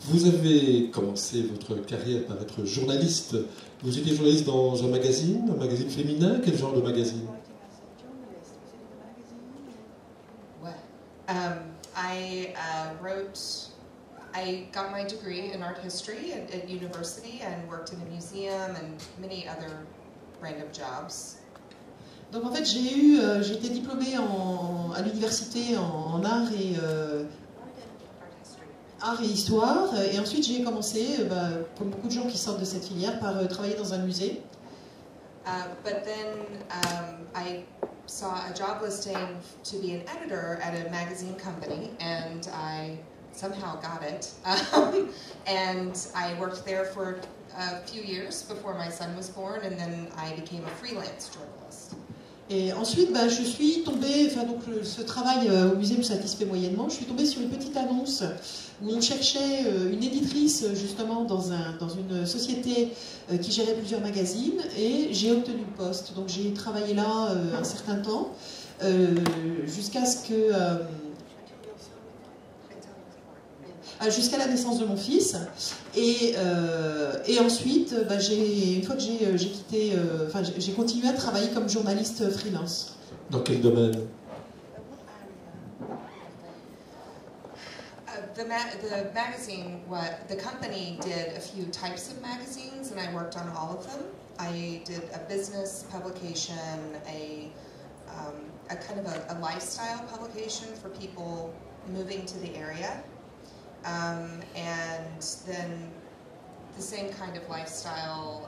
Vous avez commencé votre carrière par être journaliste. Vous étiez journaliste dans un magazine féminin. Quel genre de magazine? I got my degree in art history at university and worked in a museum and many other random jobs. Donc en fait, j'ai été diplômée à l'université en art et histoire, et ensuite j'ai commencé, comme beaucoup de gens qui sortent de cette filière, par travailler dans un musée. But then I saw a job listing to be an editor at a magazine company, and I somehow got it. And I worked there for a few years before my son was born, and then I became a freelance journalist. Et ensuite, je suis tombée, ce travail au musée me satisfait moyennement, je suis tombée sur une petite annonce où on cherchait une éditrice justement dans une société qui gérait plusieurs magazines, et j'ai obtenu le poste. Donc j'ai travaillé là un certain temps, jusqu'à la naissance de mon fils, et ensuite une fois que j'ai quitté, j'ai continué à travailler comme journaliste freelance. Dans quel domaine? The magazine, the company did a few types of magazines, and I worked on all of them. I did a business publication, a kind of a lifestyle publication for people moving to the area. And then the same kind of lifestyle,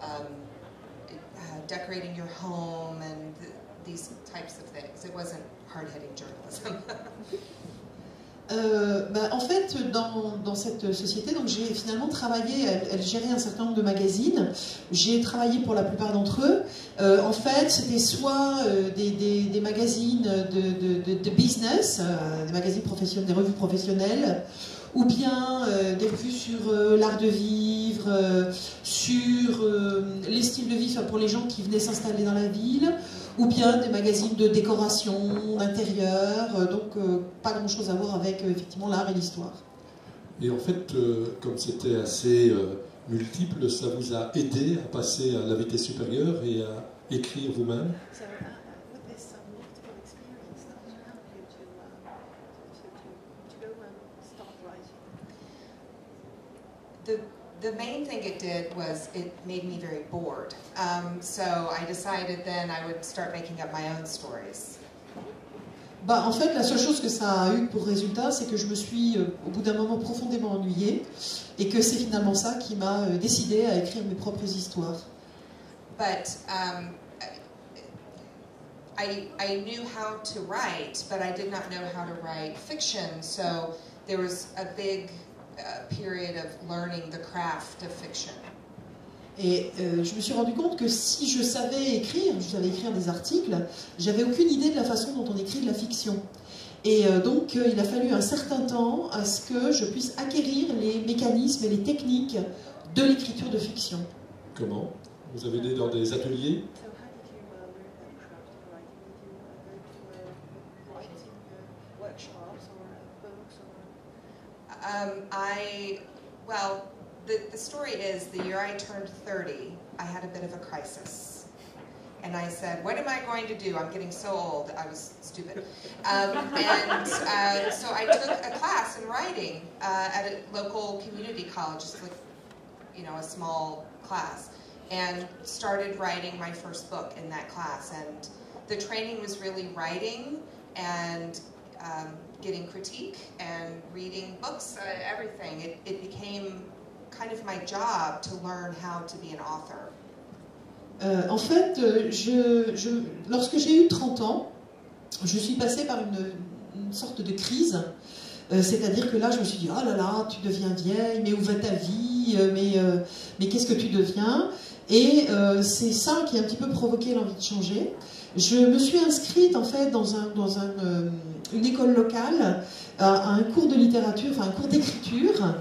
decorating your home and these types of things. It wasn't hard-hitting journalism. En fait, dans cette société, donc j'ai finalement travaillé, elle gérait un certain nombre de magazines. J'ai travaillé pour la plupart d'entre eux. En fait, c'était soit des magazines de business, des magazines professionnels, des revues professionnelles, ou bien des revues sur l'art de vivre, sur les styles de vie pour les gens qui venaient s'installer dans la ville, ou bien des magazines de décoration, d'intérieur, donc pas grand-chose à voir avec effectivement l'art et l'histoire. Et en fait, comme c'était assez multiple, ça vous a aidé à passer à la vitesse supérieure et à écrire vous-même? The main thing it did was it made me very bored. So I decided then I would start making up my own stories. En fait, la seule chose que ça a eu pour résultat, c'est que je me suis, au bout d'un moment, profondément ennuyée, et que c'est finalement ça qui m'a décidé à écrire mes propres histoires. But I knew how to write, but I did not know how to write fiction. So there was a big period of learning the craft of fiction. Et je me suis rendu compte que si je savais écrire des articles, j'avais aucune idée de la façon dont on écrit de la fiction. Et donc il a fallu un certain temps à ce que je puisse acquérir les mécanismes et les techniques de l'écriture de fiction. Comment? Vous avez été dans des ateliers? The story is, the year I turned 30, I had a bit of a crisis. And I said, what am I going to do? I'm getting so old. I was stupid. So I took a class in writing at a local community college, just like, a small class, and started writing my first book in that class. And the training was really writing and getting critique and reading books, everything. It became kind of my job to learn how to be an author. En fait, lorsque j'ai eu 30 ans, je suis passée par une sorte de crise. C'est-à-dire que là, je me suis dit, oh là là, tu deviens vieille, mais où va ta vie, mais qu'est-ce que tu deviens? Et c'est ça qui a un petit peu provoqué l'envie de changer. Je me suis inscrite en fait dans une école locale, à un cours de littérature, enfin un cours d'écriture,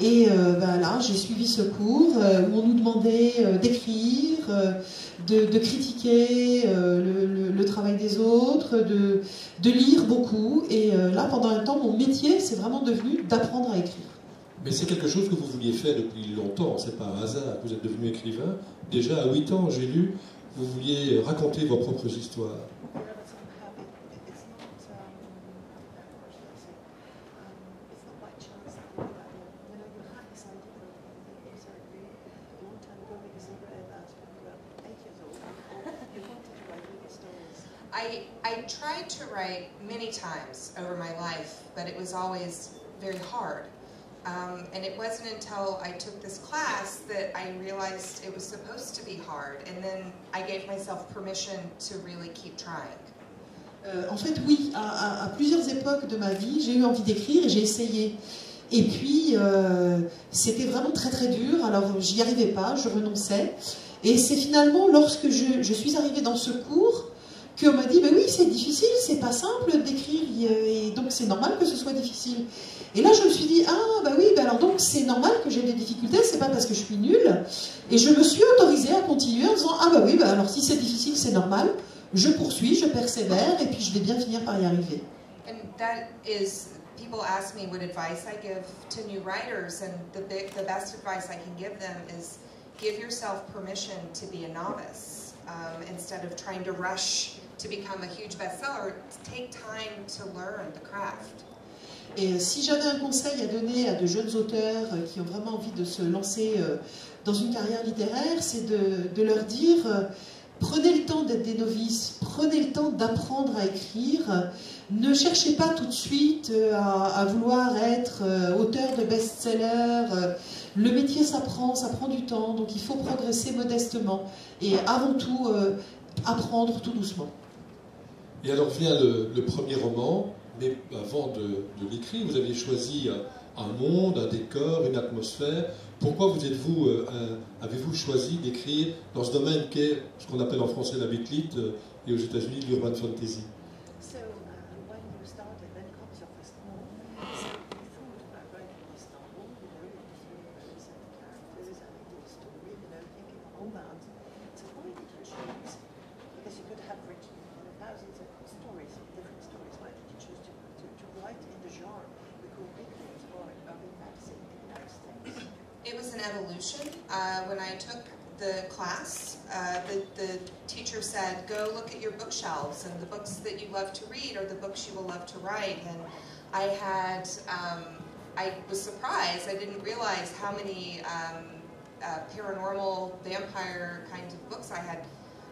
et là j'ai suivi ce cours où on nous demandait d'écrire, de critiquer le travail des autres, de lire beaucoup, et là pendant un temps mon métier c'est vraiment devenu d'apprendre à écrire. Mais c'est quelque chose que vous vouliez faire depuis longtemps, c'est pas un hasard, vous êtes devenu écrivain. Déjà à 8 ans, j'ai lu, vous vouliez raconter vos propres histoires. I tried to write many times over my life, but it was always very hard. And it wasn't until I took this class that I realized it was supposed to be hard, and then I gave myself permission to really keep trying. En fait, oui, à plusieurs époques de ma vie, j'ai eu envie d'écrire et j'ai essayé. Et puis, c'était vraiment très très dur, alors j'y arrivais pas, je renonçais. Et c'est finalement lorsque je suis arrivée dans ce cours qu'on m'a dit, ben oui, c'est difficile, c'est pas simple d'écrire, et donc c'est normal que ce soit difficile. Et là, je me suis dit, ah, bah oui, bah alors donc c'est normal que j'ai des difficultés, c'est pas parce que je suis nulle. Et je me suis autorisée à continuer en disant, ah bah oui, bah alors si c'est difficile, c'est normal, je poursuis, je persévère, et puis je vais bien finir par y arriver. And that is, people ask me what advice I give to new writers, and the best advice I can give them is give yourself permission to be a novice, instead of trying to rush to become a huge bestseller. Take time to learn the craft. Et si j'avais un conseil à donner à de jeunes auteurs qui ont vraiment envie de se lancer dans une carrière littéraire, c'est de leur dire prenez le temps d'être des novices, prenez le temps d'apprendre à écrire, ne cherchez pas tout de suite à vouloir être auteur de best-seller. Le métier ça prend du temps, donc il faut progresser modestement et avant tout apprendre tout doucement. Et alors vient le premier roman, mais avant de l'écrire, vous aviez choisi un monde, un décor, une atmosphère. Pourquoi avez-vous choisi d'écrire dans ce domaine qu'est ce qu'on appelle en français la bitlit et aux États-Unis l'urban fantasy? It was an evolution. When I took the class, the teacher said, go look at your bookshelves, and the books that you love to read are the books you will love to write. And I was surprised. I didn't realize how many paranormal, vampire kinds of books I had.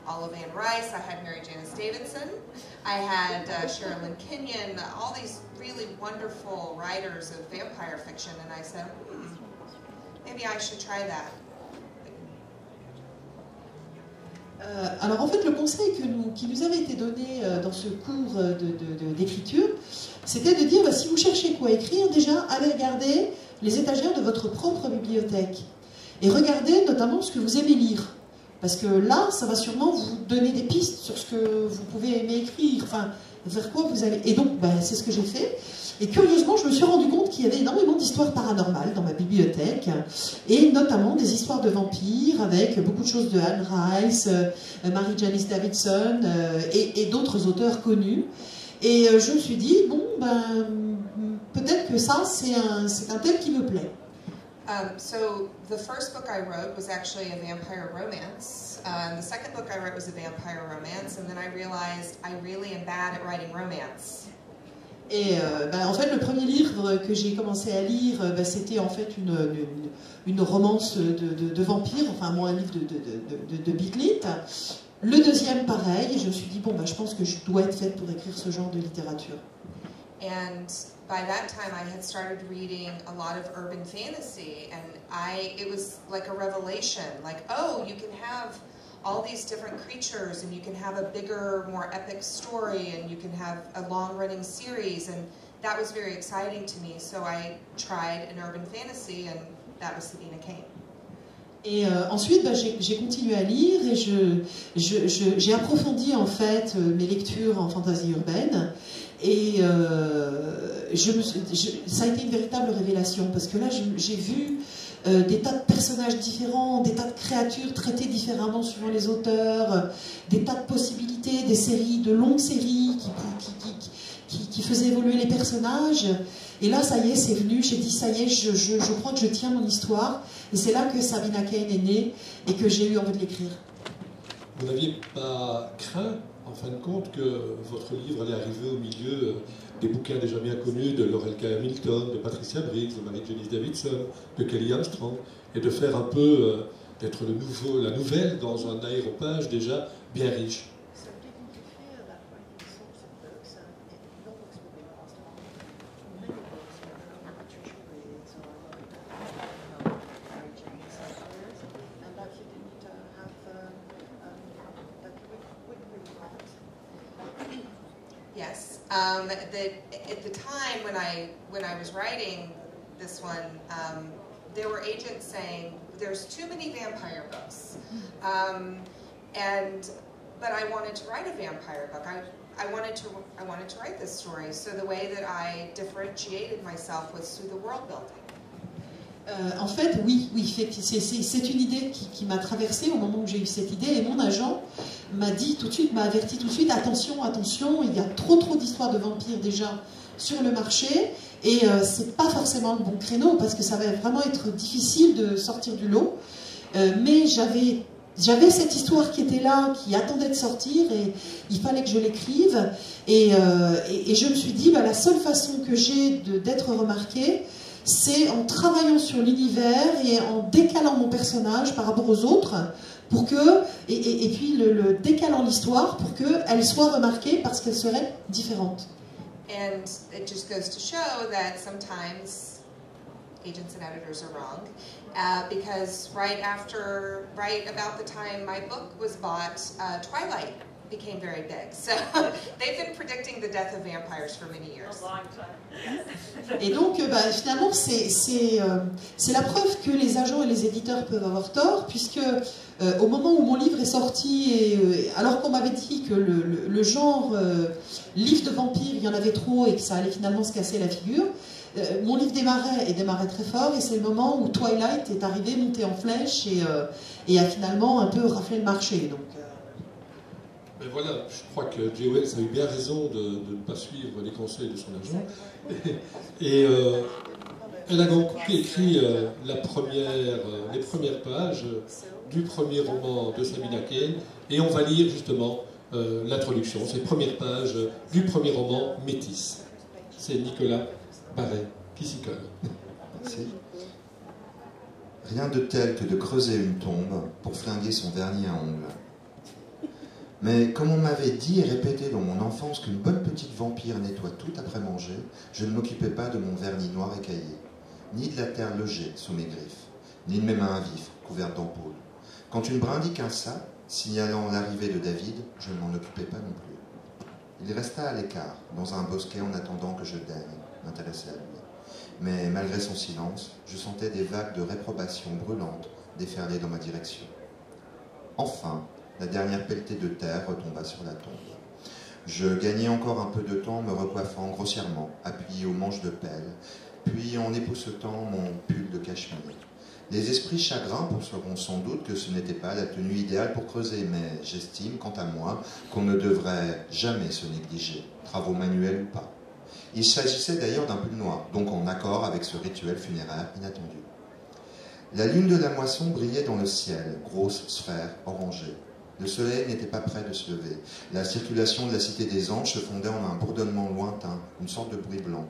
Olive Ann Rice, I had Mary Janice Davidson, I had Sherilyn Kenyon, all these really wonderful writers of vampire fiction, and I said, maybe I should try that. Alors en fait, le conseil qui nous avait été donné dans ce cours d'écriture, c'était de dire, si vous cherchez quoi écrire, déjà, allez regarder les étagères de votre propre bibliothèque. Et regardez notamment ce que vous aimez lire. Parce que là, ça va sûrement vous donner des pistes sur ce que vous pouvez aimer écrire, enfin, vers quoi vous allez... Et donc, c'est ce que j'ai fait. Et curieusement, je me suis rendu compte qu'il y avait énormément d'histoires paranormales dans ma bibliothèque, et notamment des histoires de vampires, avec beaucoup de choses de Anne Rice, Mary Janice Davidson, et d'autres auteurs connus. Et je me suis dit, bon, peut-être que ça, c'est un thème qui me plaît. So the first book I wrote was actually a vampire romance. The second book I wrote was a vampire romance, and then I realized I really am bad at writing romance. Et en fait, le premier livre que j'ai commencé à lire, c'était en fait une romance de vampire, enfin moi un livre de bitlit. Le deuxième, pareil, et je me suis dit, bon, je pense que je dois être faite pour écrire ce genre de littérature. And by that time, I had started reading a lot of urban fantasy, and it was like a revelation, like, oh, you can have all these different creatures, and you can have a bigger, more epic story, and you can have a long-running series, and that was very exciting to me. So I tried an urban fantasy, and that was Sabina Kane. Et ensuite, j'ai continué à lire et j'ai approfondi en fait mes lectures en fantasy urbaine. Et ça a été une véritable révélation parce que là, j'ai vu des tas de personnages différents, des tas de créatures traitées différemment suivant les auteurs, des tas de possibilités, des séries, de longues séries qui faisaient évoluer les personnages. Et là, ça y est, c'est venu. J'ai dit, ça y est, je crois que je tiens mon histoire. Et c'est là que Sabina Cain est née et que j'ai eu envie de l'écrire. Vous n'aviez pas craint, en fin de compte, que votre livre allait arriver au milieu des bouquins déjà bien connus de Laurel K. Hamilton, de Patricia Briggs, de Mary-Janice Davidson, de Kelly Armstrong, et de faire un peu, d'être la nouvelle dans un aéropage déjà bien riche? Yes, at the time when I was writing this one, there were agents saying there's too many vampire books, but I wanted to write a vampire book. I wanted to write this story. So the way that I differentiated myself was through the world building. En fait, oui, c'est une idée qui m'a traversée au moment où j'ai eu cette idée, et mon agent m'a dit tout de suite, m'a averti tout de suite, attention, attention, il y a trop d'histoires de vampires déjà sur le marché, et c'est pas forcément le bon créneau, parce que ça va vraiment être difficile de sortir du lot, mais j'avais cette histoire qui était là, qui attendait de sortir, et il fallait que je l'écrive, et je me suis dit, bah, la seule façon que j'ai d'être remarquée, c'est en travaillant sur l'univers et en décalant mon personnage par rapport aux autres, pour que, et puis le décalant l'histoire pour qu'elle soit remarquée parce qu'elle serait différente. And it just goes to show that sometimes agents and editors are wrong, because right about the time my book was bought, Twilight became very big. So they've been predicting the death of vampires for many years. A long time. Et donc, finalement, c'est la preuve que les agents et les éditeurs peuvent avoir tort, puisque au moment où mon livre est sorti, et alors qu'on m'avait dit que le genre livre de vampires, il y en avait trop et que ça allait finalement se casser la figure, mon livre démarrait très fort, et c'est le moment où Twilight est arrivé, monté en flèche, et a finalement un peu raflé le marché. Donc, mais voilà, je crois que J. Wells a eu bien raison de ne pas suivre les conseils de son agent. Et elle a donc écrit les premières pages du premier roman de Sabina Cain, et on va lire justement l'introduction, ces premières pages du premier roman Métis. C'est Nicolas Barret qui s'y colle. Merci. Rien de tel que de creuser une tombe pour flinguer son vernis à ongles. Mais comme on m'avait dit et répété dans mon enfance qu'une bonne petite vampire nettoie tout après manger, je ne m'occupais pas de mon vernis noir écaillé, ni de la terre logée sous mes griffes, ni de mes mains à vif couvertes d'ampoules. Quand une brindille quinça, signalant l'arrivée de David, je ne m'en occupais pas non plus. Il resta à l'écart, dans un bosquet en attendant que je daigne m'intéresser à lui. Mais malgré son silence, je sentais des vagues de réprobation brûlantes déferler dans ma direction. Enfin, la dernière pelletée de terre retomba sur la tombe. Je gagnai encore un peu de temps en me recoiffant grossièrement, appuyé au manche de pelle, puis en époussetant mon pull de cachemire. Les esprits chagrins penseront sans doute que ce n'était pas la tenue idéale pour creuser, mais j'estime, quant à moi, qu'on ne devrait jamais se négliger, travaux manuels ou pas. Il s'agissait d'ailleurs d'un pull noir, donc en accord avec ce rituel funéraire inattendu. La lune de la moisson brillait dans le ciel, grosse sphère orangée. Le soleil n'était pas près de se lever. La circulation de la cité des anges se fondait en un bourdonnement lointain, une sorte de bruit blanc.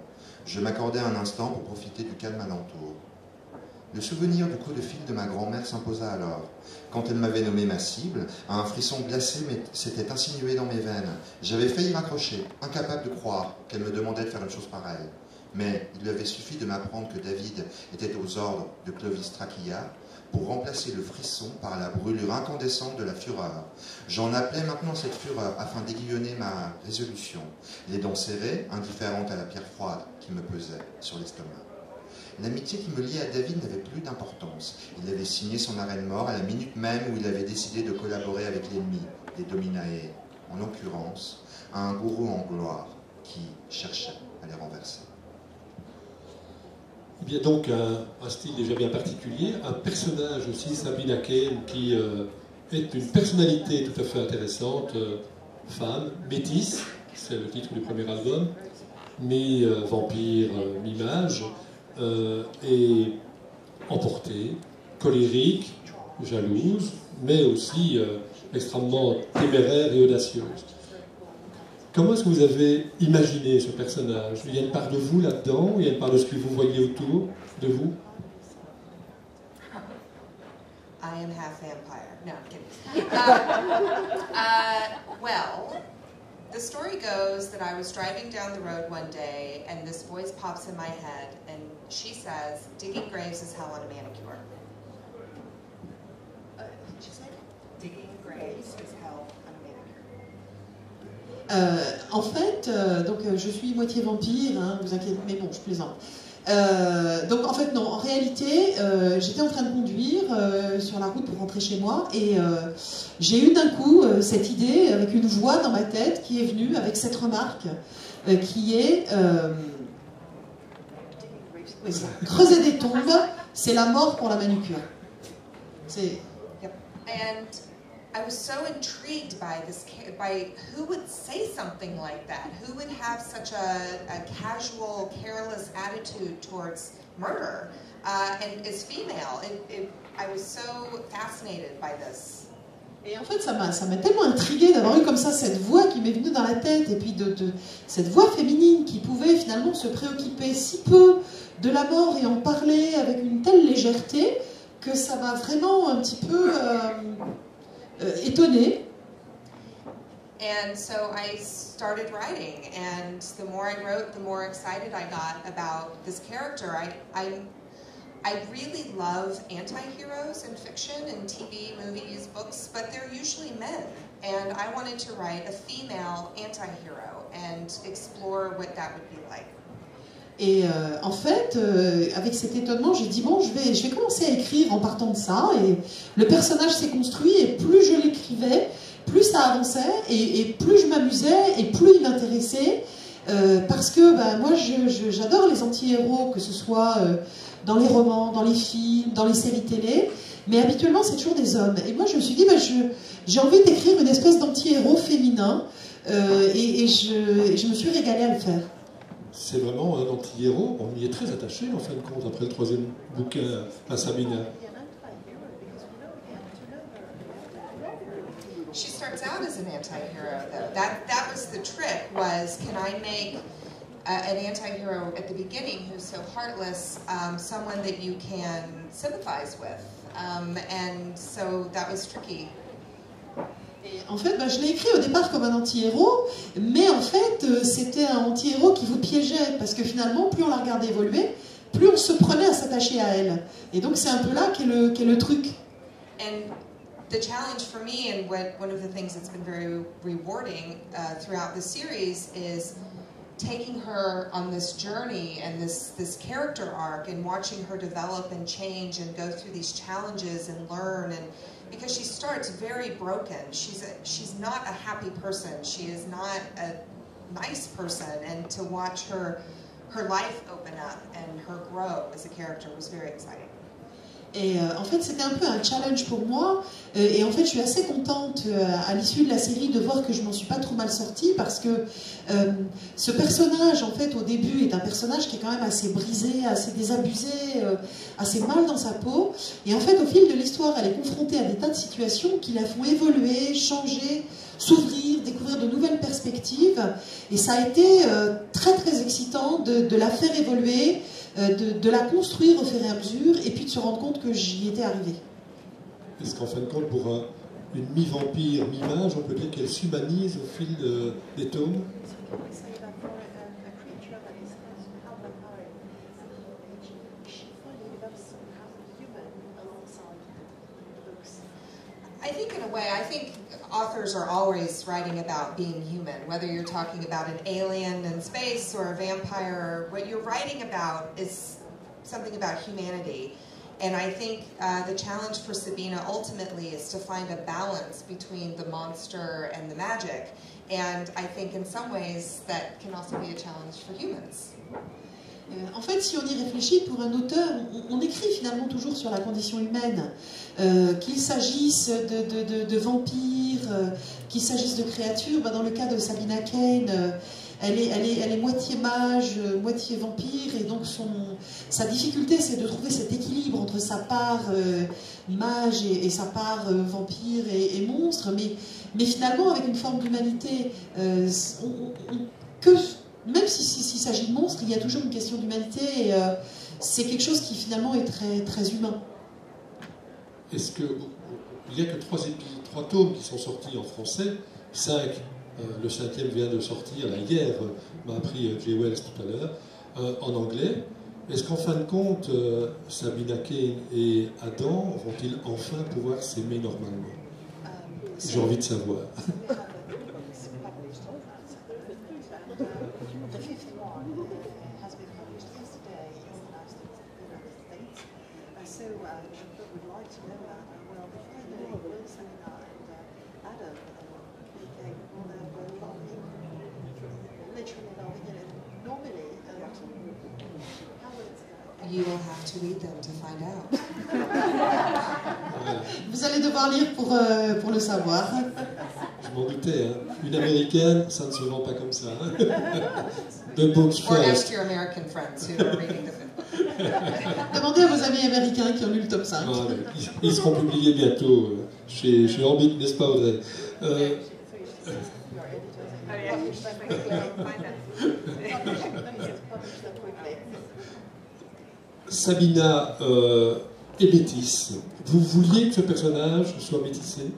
Je m'accordai un instant pour profiter du calme alentour. Le souvenir du coup de fil de ma grand-mère s'imposa alors. Quand elle m'avait nommé ma cible, un frisson glacé s'était insinué dans mes veines. J'avais failli raccrocher, incapable de croire qu'elle me demandait de faire une chose pareille. Mais il lui avait suffi de m'apprendre que David était aux ordres de Clovis Trachilla pour remplacer le frisson par la brûlure incandescente de la fureur. J'en appelais maintenant cette fureur afin d'aiguillonner ma résolution, les dents serrées, indifférentes à la pierre froide qui me pesait sur l'estomac. L'amitié qui me liait à David n'avait plus d'importance. Il avait signé son arrêt de mort à la minute même où il avait décidé de collaborer avec l'ennemi, les Dominae, en l'occurrence, un gourou en gloire qui cherchait à les renverser. Il y a donc un style déjà bien particulier, un personnage aussi, Sabina Cain, qui est une personnalité tout à fait intéressante, femme, métisse, c'est le titre du premier album, mi-vampire, mi-mage, est emportée, colérique, jalouse, mais aussi extrêmement téméraire et audacieuse. Comment est-ce que vous avez imaginé ce personnage? Il y a une part de vous là-dedans, il y a une part de ce que vous voyez autour de vous? I am half vampire. No, I'm kidding. Well, the story goes that I was driving down the road one day and this voice pops in my head and she says, digging graves is hell on a manicure. She said, digging graves is hell on a manicure. En fait, donc je suis moitié vampire, hein, vous inquiétez, mais bon, je plaisante. Donc en fait non, en réalité j'étais en train de conduire sur la route pour rentrer chez moi et j'ai eu d'un coup cette idée avec une voix dans ma tête qui est venue avec cette remarque qui est creuser des tombes, c'est la mort pour la manucure. C'est... And I was so intrigued by this, by who would say something like that, who would have such a casual, careless attitude towards murder, and is female. I was so fascinated by this. Et en fait, ça m'a tellement intriguée d'avoir eu comme ça cette voix qui m'est venue dans la tête, et puis cette voix féminine qui pouvait finalement se préoccuper si peu de la mort et en parler avec une telle légèreté que ça m'a vraiment un petit peu étonnée. And so I started writing, and the more I wrote, the more excited I got about this character. I really love anti-heroes in fiction, in TV, movies, books, but they're usually men. And I wanted to write a female anti-hero and explore what that would be like. Et en fait, avec cet étonnement, j'ai dit bon, je vais commencer à écrire en partant de ça. Et le personnage s'est construit, et plus je l'écrivais, plus ça avançait, et plus je m'amusais, et plus il m'intéressait. Parce que moi, j'adore les anti-héros, que ce soit dans les romans, dans les films, dans les séries télé. Mais habituellement, c'est toujours des hommes. Et moi, je me suis dit, j'ai envie d'écrire une espèce d'anti-héros féminin. Et je me suis régalée à le faire. C'est vraiment un anti-héros. On y est très attaché, en fin de compte, après le troisième bouquin à Sabina. She starts out as an anti-hero, though. That was the trick, was can I make an anti-hero at the beginning who's so heartless, someone that you can sympathize with. And so that was tricky. Et en fait, je l'ai écrit au départ comme un anti-héros, mais en fait, c'était un anti-héros qui vous piégeait, parce que finalement, plus on la regardait évoluer, plus on se prenait à s'attacher à elle. Et donc, c'est un peu là qu'est le truc. And the challenge for me, and one of the things that's been very rewarding throughout the series, is taking her on this journey and this character arc, and watching her develop and change and go through these challenges and learn, and because she starts very broken. She's not a happy person. She is not a nice person, and to watch her life open up and her grow as a character was very exciting. Et en fait, c'était un peu un challenge pour moi. Et en fait, je suis assez contente à l'issue de la série de voir que je m'en suis pas trop mal sortie, parce que ce personnage, en fait, au début, est un personnage qui est quand même assez brisé, assez désabusé, assez mal dans sa peau. Et en fait, au fil de l'histoire, elle est confrontée à des tas de situations qui la font évoluer, changer, s'ouvrir, découvrir de nouvelles perspectives. Et ça a été très très excitant de la faire évoluer, de la construire au fur et à mesure, et puis de se rendre compte que j'y étais arrivée. Est-ce qu'en fin de compte, pour une mi-vampire, mi-mage, on peut dire qu'elle s'humanise au fil des tomes? I think in a way, I think authors are always writing about being human, whether you're talking about an alien in space or a vampire. What you're writing about is something about humanity. And I think the challenge for Sabina ultimately is to find a balance between the monster and the magic. And I think in some ways that can also be a challenge for humans. En fait, si on y réfléchit, pour un auteur, on écrit finalement toujours sur la condition humaine, qu'il s'agisse de vampires, qu'il s'agisse de créatures. Dans le cas de Sabina Cain, elle est moitié mage, moitié vampire, et donc sa difficulté c'est de trouver cet équilibre entre sa part mage et sa part vampire et monstre, mais finalement avec une forme d'humanité, même s'il s'agit de monstres, il y a toujours une question d'humanité, et c'est quelque chose qui finalement est très, très humain. Est-ce qu'il n'y a que 3 tomes qui sont sortis en français, 5, le 5e vient de sortir, là, hier, m'a appris Jay Wells tout à l'heure, en anglais. Est-ce qu'en fin de compte, Sabina Cain et Adam vont-ils enfin pouvoir s'aimer normalement? J'ai envie de savoir. You will have to read them to find out. Vous allez devoir lire pour le savoir. Je m'en doutais, hein. Une américaine, ça ne se vend pas comme ça. Hein. The books Or first. ask your American friends who are reading the book. Demandez à vos amis américains qui ont lu le tome 5. Ah, ils seront publiés bientôt chez Orbit, n'est-ce pas, Audrey? Sabina est métisse. Vous vouliez que ce personnage soit métissé?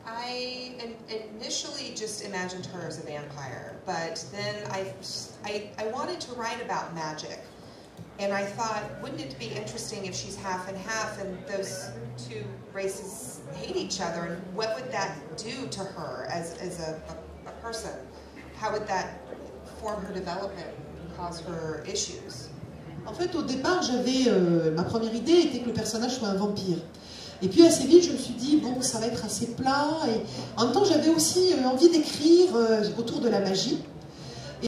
I initially just imagined her as a vampire, but then I wanted to write about magic. And I thought, wouldn't it be interesting if she's half and half and those two races hate each other? And what would that do to her as a person? How would that form her development and cause her issues? En fait, au départ, ma première idée était que le personnage soit un vampire. Et puis assez vite, je me suis dit, bon, ça va être assez plat. Et en même temps, j'avais aussi envie d'écrire autour de la magie.